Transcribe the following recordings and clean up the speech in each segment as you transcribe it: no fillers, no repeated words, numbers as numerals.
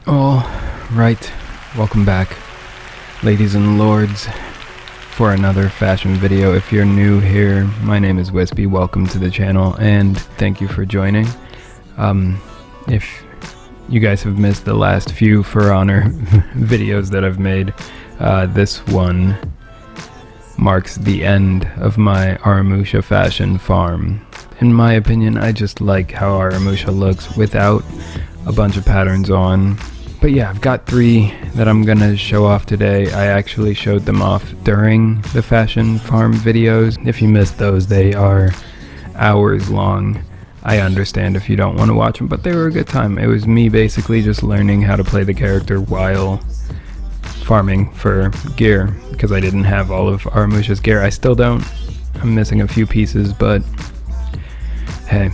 All right, welcome back, ladies and lords, for another fashion video. If you're new here, my name is Wispy. Welcome to the channel, and thank you for joining. If you guys have missed the last few For Honor videos that I've made, this one marks the end of my Aramusha fashion farm. In my opinion, I just like how Aramusha looks without a bunch of patterns on. But yeah, I've got 3 that I'm gonna show off today. I actually showed them off during the fashion farm videos. If you missed those, they are hours long. I understand if you don't want to watch them, but they were a good time. It was me basically just learning how to play the character while farming for gear, because I didn't have all of Aramusha's gear. I still don't. I'm missing a few pieces, but hey,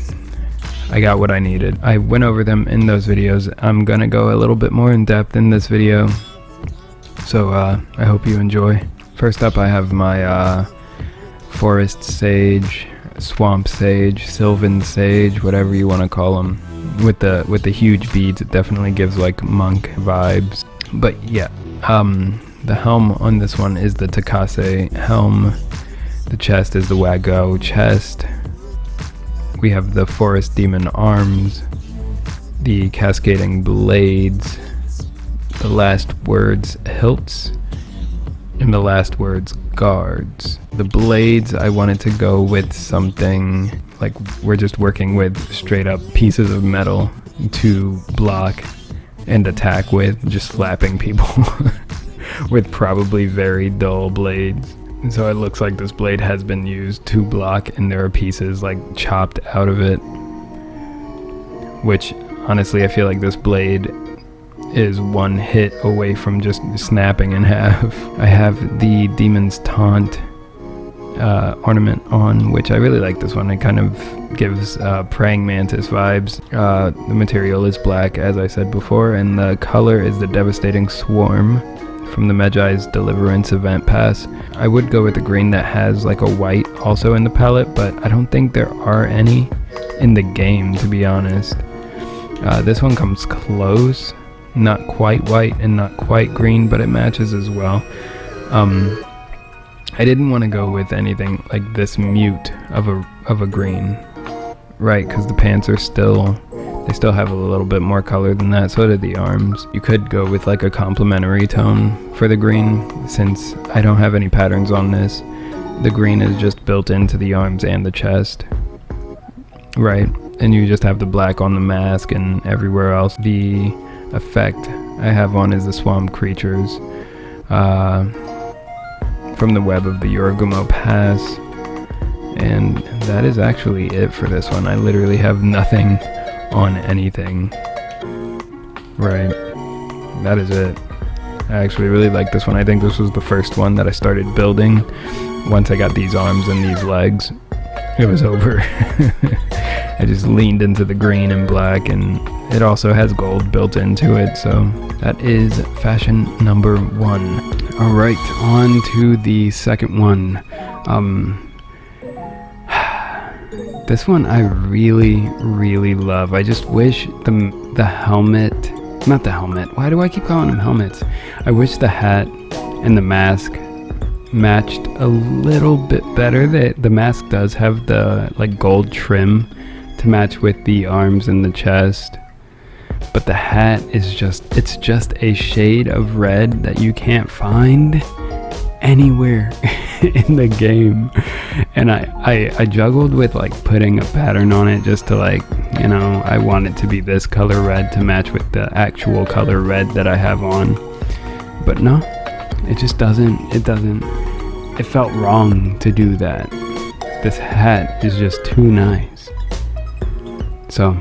I got what I needed. I went over them in those videos. I'm gonna go a little bit more in depth in this video, so I hope you enjoy. First up, I have my forest sage, swamp sage, sylvan sage, whatever you want to call them, with the huge beads. It definitely gives like monk vibes. But yeah, the helm on this one is the Takase helm. The chest is the Wagao chest. We have the forest demon arms, the cascading blades, the last words hilts, and the last words guards. The blades, I wanted to go with something like we're just working with straight up pieces of metal to block and attack with, just slapping people with probably very dull blades. So it looks like this blade has been used to block, and there are pieces like chopped out of it, which honestly I feel like this blade is one hit away from just snapping in half. I have the Demon's Taunt ornament on, which I really like this one. It kind of gives praying mantis vibes. The material is black, as I said before, and the color is the Devastating Swarm from the Magi's Deliverance event pass. I would go with the green that has like a white also in the palette, but I don't think there are any in the game, to be honest. This one comes close, not quite white and not quite green, but it matches as well. I didn't want to go with anything like this mute of a green, right? Because the pants are still have a little bit more color than that. So do the arms. You could go with like a complementary tone for the green. Since I don't have any patterns on this, the green is just built into the arms and the chest, right? And you just have the black on the mask and everywhere else. The effect I have on is the swamp creatures from the web of the Yorugumo Pass, and that is actually it for this one. I literally have nothing on anything, right? That is it. I actually really like this one. I think this was the first one that I started building. Once I got these arms and these legs, it was over. I just leaned into the green and black, and it also has gold built into it. So that is fashion number 1. All right, on to the second one. This one I really love. I just wish the helmet, not the helmet, why do I keep calling them helmets? I wish the hat and the mask matched a little bit better. The mask does have the like gold trim to match with the arms and the chest, but the hat is it's just a shade of red that you can't find anywhere in the game. And I juggled with like putting a pattern on it just to like, you know, I want it to be this color red to match with the actual color red that I have on, but no, it just doesn't. It felt wrong to do that. This hat is just too nice. So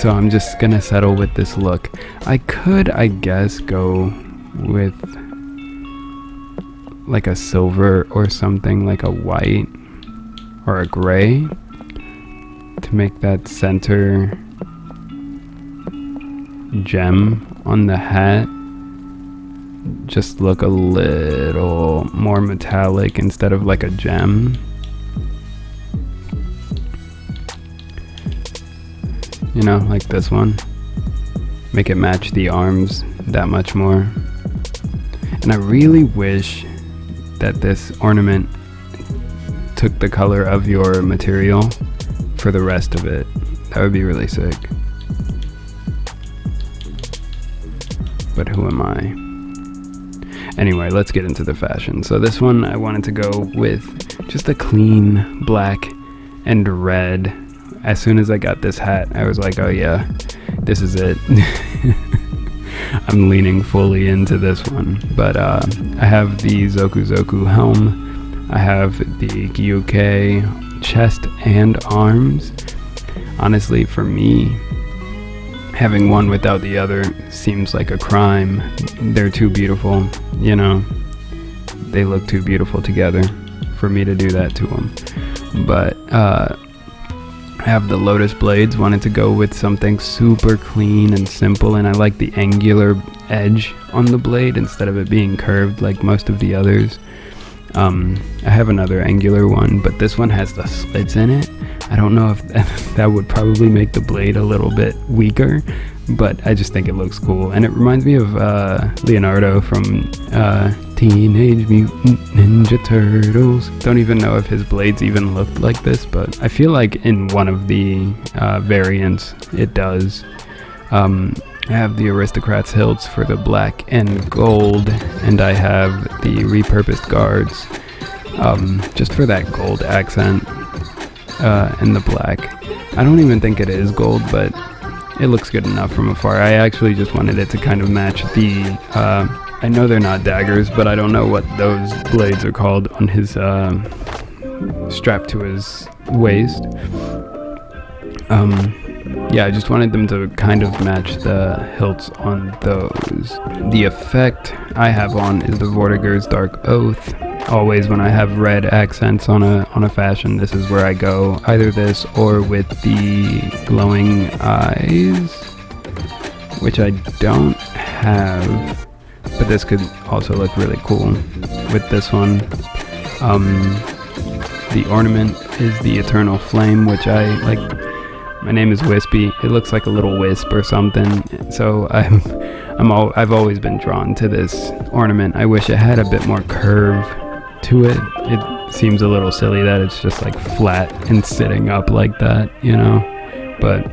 I'm just gonna settle with this look. I could, I guess, go with like a silver or something, like a white or a gray, to make that center gem on the hat just look a little more metallic instead of like a gem. You know, like this one. make it match the arms that much more. And I really wish that this ornament took the color of your material for the rest of it. That would be really sick. But who am I? Anyway, let's get into the fashion. So this one, I wanted to go with just a clean black and red. As soon as I got this hat, I was like, oh yeah, this is it. I'm leaning fully into this one. But I have the Zoku helm. I have the Gyuke chest and arms. Honestly, for me, having one without the other seems like a crime. They're too beautiful, you know. They look too beautiful together for me to do that to them. But I have the lotus blades. Wanted to go with something super clean and simple, and I like the angular edge on the blade instead of it being curved like most of the others. I have another angular one, but this one has the slits in it. I don't know if that would probably make the blade a little bit weaker, but I just think it looks cool. And it reminds me of Leonardo from Teenage Mutant Ninja Turtles. Don't even know if his blades even looked like this, but I feel like in one of the variants it does. I have the Aristocrat's hilts for the black and gold, and I have the repurposed guards just for that gold accent and the black. I don't even think it is gold, but it looks good enough from afar. I actually just wanted it to kind of match the I know they're not daggers, but I don't know what those blades are called on his strap to his waist. Yeah, I just wanted them to kind of match the hilts on those. The effect I have on is the Vortigern's Dark Oath. Always when I have red accents on a fashion, this is where I go. Either this or with the glowing eyes, which I don't have, but this could also look really cool with this one. The ornament is the Eternal Flame, which I like. My name is Wispy. It looks like a little wisp or something. So I've always been drawn to this ornament. I wish it had a bit more curve to it. It seems a little silly that it's just like flat and sitting up like that, you know. But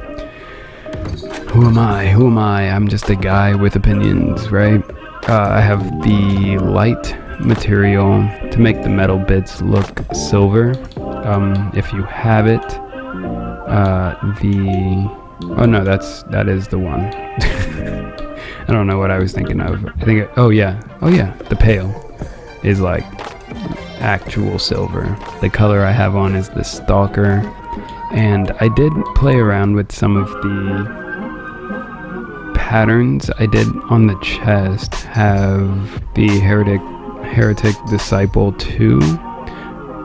who am I? Who am I? I'm just a guy with opinions, right? I have the light material to make the metal bits look silver. If you have it. Oh no, that is the one. I don't know what I was thinking of. I think oh yeah, the pale is like actual silver. The color I have on is the Stalker, and I did play around with some of the patterns. I did on the chest have the Heretic Disciple 2.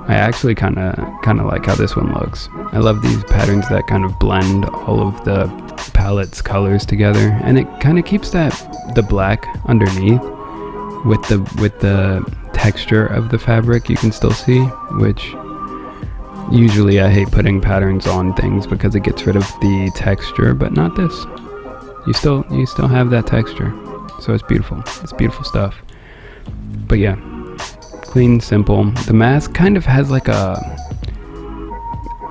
I actually kind of like how this one looks. I love these patterns that kind of blend all of the palette's colors together, and it kind of keeps the black underneath with the texture of the fabric you can still see, which usually I hate putting patterns on things because it gets rid of the texture, but not this. You still have that texture, so it's beautiful. It's beautiful stuff. But yeah. Clean, simple. The mask kind of has like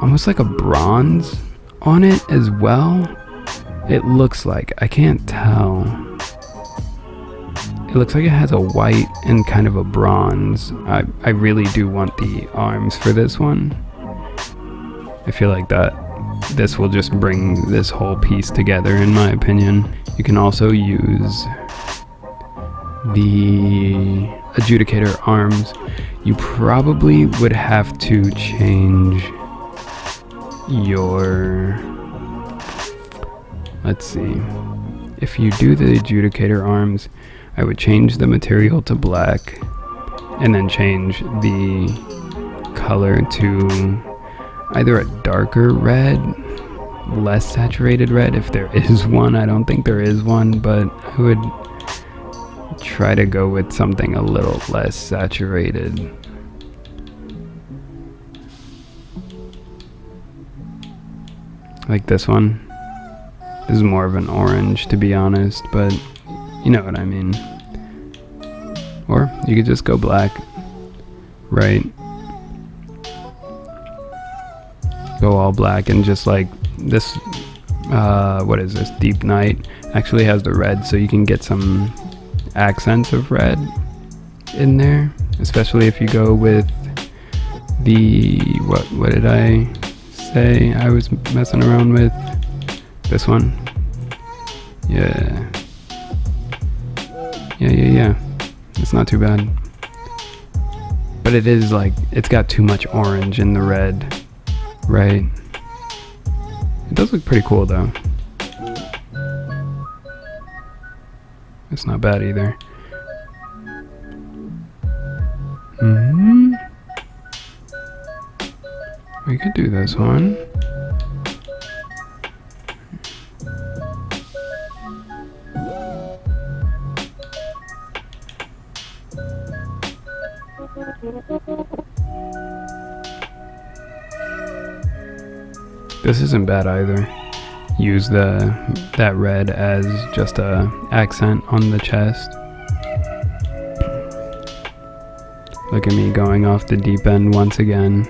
almost like a bronze on it as well. It looks like, I can't tell. It looks like it has a white and kind of a bronze. I really do want the arms for this one. I feel like this will just bring this whole piece together, in my opinion. You can also use the Adjudicator arms. You probably would have to change your, let's see, if you do the Adjudicator arms, I would change the material to black and then change the color to either a darker red, less saturated red if there is one. I don't think there is one, but I would try to go with something a little less saturated. Like this one. This is more of an orange, to be honest, but you know what I mean. Or you could just go black, right? Go all black and just like this, what is this? Deep Night actually has the red, so you can get some accents of red in there, especially if you go with the, what did I say I was messing around with? This one. Yeah. It's not too bad. But it is like, it's got too much orange in the red, right? It does look pretty cool though. It's not bad either. We could do this one. This isn't bad either. Use that red as just a accent on the chest. Look at me going off the deep end once again.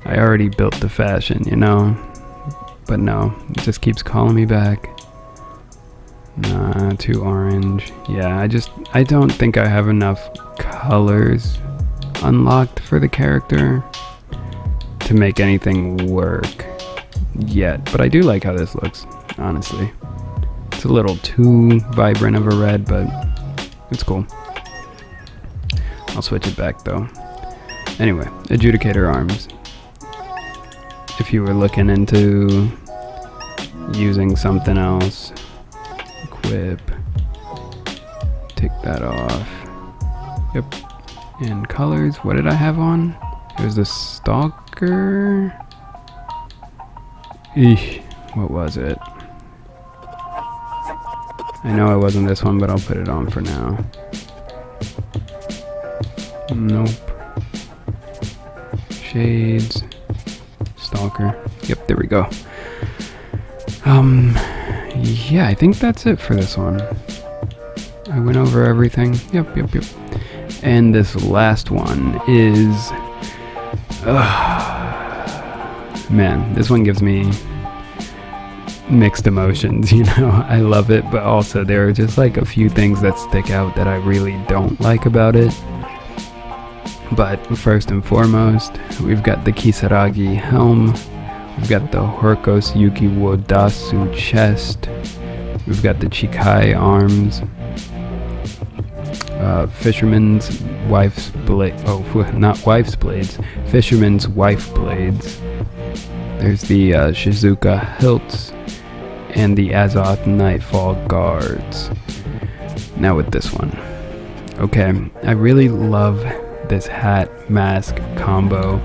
I already built the fashion, you know, but no, it just keeps calling me back. Nah, too orange. Yeah, I don't think I have enough colors unlocked for the character to make anything work yet, but I do like how this looks, honestly. It's a little too vibrant of a red, but it's cool. I'll switch it back though. Anyway, Adjudicator arms. If you were looking into using something else, equip, take that off. Yep. And colors, what did I have on? It was the Stalker. Eesh, what was it? I know it wasn't this one, but I'll put it on for now. Nope. Shades. Stalker. Yep, there we go. Yeah, I think that's it for this one. I went over everything. Yep. And this last one is... man, this one gives me mixed emotions, you know. I love it, but also there are just like a few things that stick out that I really don't like about it. But first and foremost, we've got the Kisaragi helm, we've got the Horkos Yuki Wodasu chest, we've got the Chikai arms, Fisherman's Wife's Blade, not Wife's Blades, Fisherman's Wife Blades. There's the Shizuka hilts and the Azoth Nightfall guards. Now with this one. Okay, I really love this hat mask combo.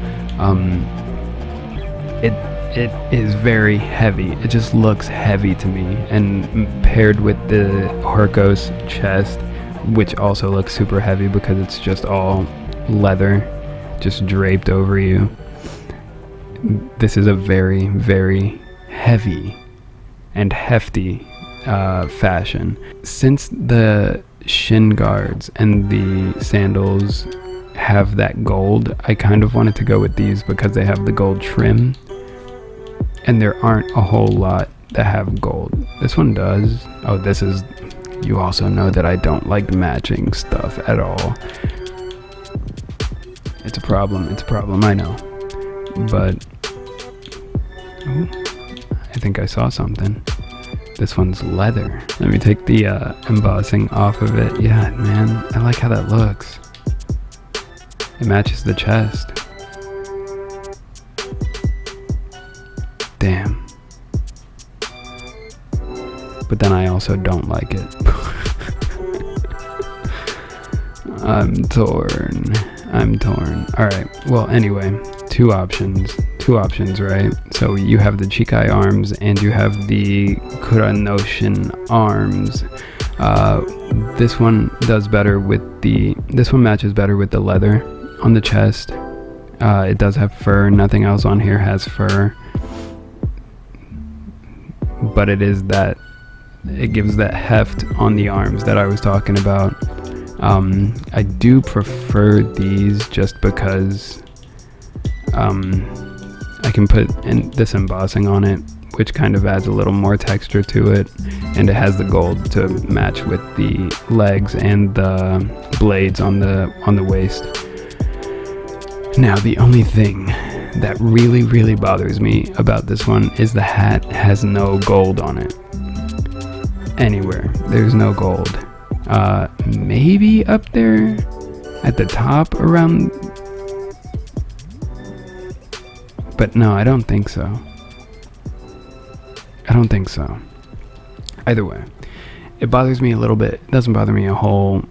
It is very heavy. It just looks heavy to me, and paired with the Horkos chest, which also looks super heavy because it's just all leather just draped over you. This is a very, very heavy and hefty fashion. Since the shin guards and the sandals have that gold, I kind of wanted to go with these because they have the gold trim, and there aren't a whole lot that have gold. This one does. Oh, this is... You also know that I don't like matching stuff at all. It's a problem, I know. But... ooh, I think I saw something. This one's leather. Let me take the embossing off of it. Yeah, man, I like how that looks. It matches the chest. Damn. But then I also don't like it. I'm torn. Alright, well anyway, two options, right? So you have the Chikai arms and you have the Kuranoshin arms. This one matches better with the leather on the chest It does have fur. Nothing else on here has fur, but it gives that heft on the arms that I was talking about. I do prefer these just because I can put this embossing on it, which kind of adds a little more texture to it, and it has the gold to match with the legs and the blades on the waist. Now, the only thing that really bothers me about this one is the hat has no gold on it. Anywhere. There's no gold. Maybe up there at the top around, but no, I don't think so. Either way, it bothers me a little bit. It doesn't bother me a whole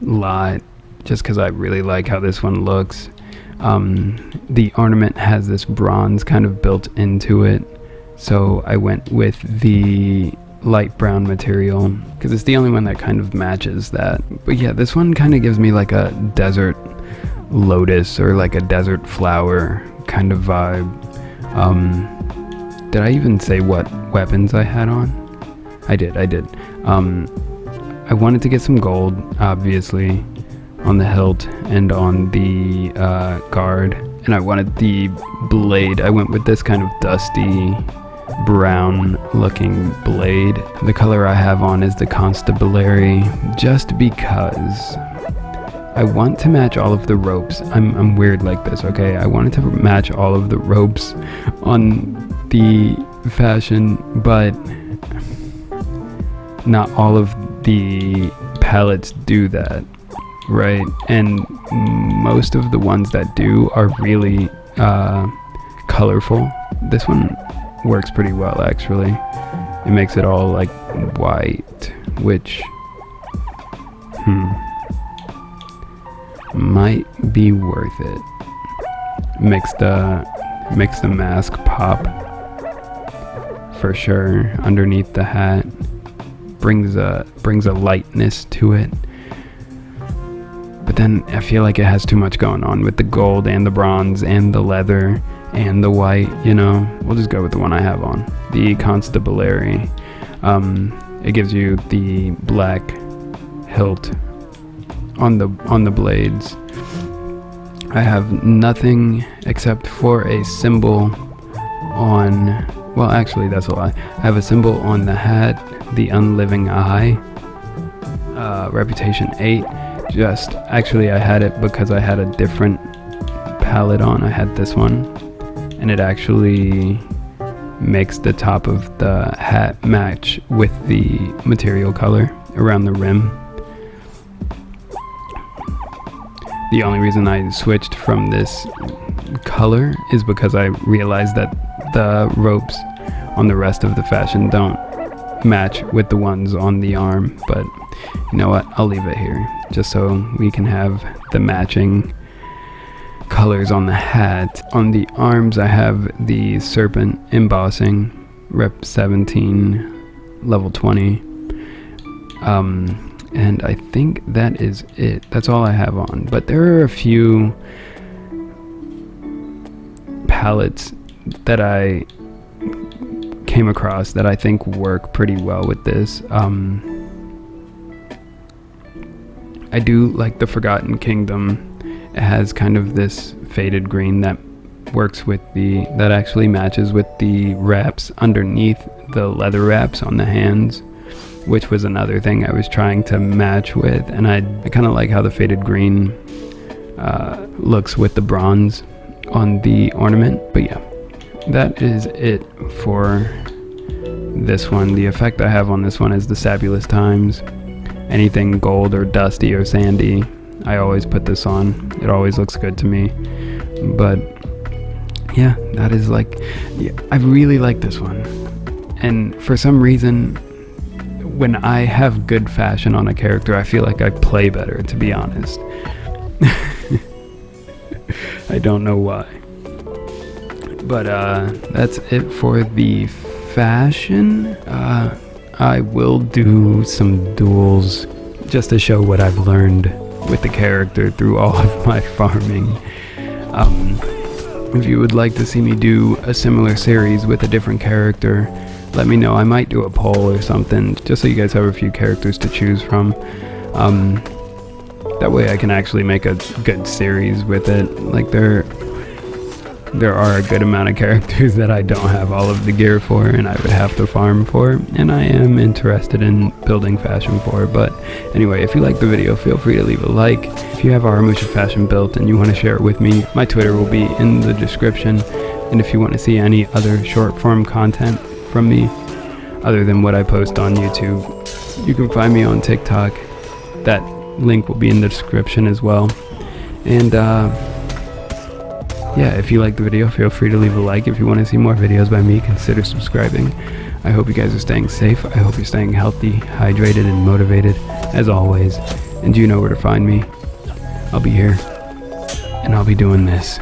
lot, just because I really like how this one looks. The ornament has this bronze kind of built into it, so I went with the light brown material because it's the only one that kind of matches that. But yeah, this one kind of gives me like a desert lotus or like a desert flower kind of vibe. Did I even say what weapons I had on? I did. I wanted to get some gold, obviously, on the hilt and on the guard, and I wanted the blade. I went with this kind of dusty brown looking blade. The color I have on is the constabulary, just because I want to match all of the ropes. I'm weird like this, okay? I wanted to match all of the ropes on the fashion, but not all of the palettes do that, right? And most of the ones that do are really colorful. This one works pretty well, actually. It makes it all like white, which might be worth it. Makes the mask pop for sure underneath the hat. Brings a lightness to it. But then I feel like it has too much going on with the gold and the bronze and the leather and the white, you know. We'll just go with the one I have on, the constabulary. It gives you the black hilt on the blades. I have nothing except for a symbol on, well, actually that's a lie. I have a symbol on the hat, the unliving eye, reputation 8. Actually I had it because I had a different palette on. I had this one, and it actually makes the top of the hat match with the material color around the rim. The only reason I switched from this color is because I realized that the ropes on the rest of the fashion don't match with the ones on the arm. But you know what, I'll leave it here just so we can have the matching colors on the hat. On the arms I have the serpent embossing, rep 17, level 20, and I think that is it. That's all I have on, but there are a few palettes that I came across that I think work pretty well with this. I do like the Forgotten Kingdom. It has kind of this faded green that works with that actually matches with the wraps underneath, the leather wraps on the hands, which was another thing I was trying to match with. And I kind of like how the faded green looks with the bronze on the ornament. But yeah, that is it for this one. The effect I have on this one is the Sabulous Times. Anything gold or dusty or sandy, I always put this on. It always looks good to me. But yeah, that is like, yeah, I really like this one. And for some reason, when I have good fashion on a character, I feel like I play better, to be honest. I don't know why. But that's it for the fashion. I will do some duels just to show what I've learned with the character through all of my farming. If you would like to see me do a similar series with a different character, let me know. I might do a poll or something, just so you guys have a few characters to choose from. That way I can actually make a good series with it. Like, there are a good amount of characters that I don't have all of the gear for and I would have to farm for, and I am interested in building fashion for. But anyway, if you like the video, feel free to leave a like. If you have Aramusha fashion built and you want to share it with me, my Twitter will be in the description. And if you want to see any other short form content from me other than what I post on YouTube, you can find me on TikTok. That link will be in the description as well. And yeah, if you like the video, feel free to leave a like. If you want to see more videos by me, consider subscribing. I hope you guys are staying safe. I hope you're staying healthy, hydrated, and motivated, as always. And you know where to find me. I'll be here, and I'll be doing this.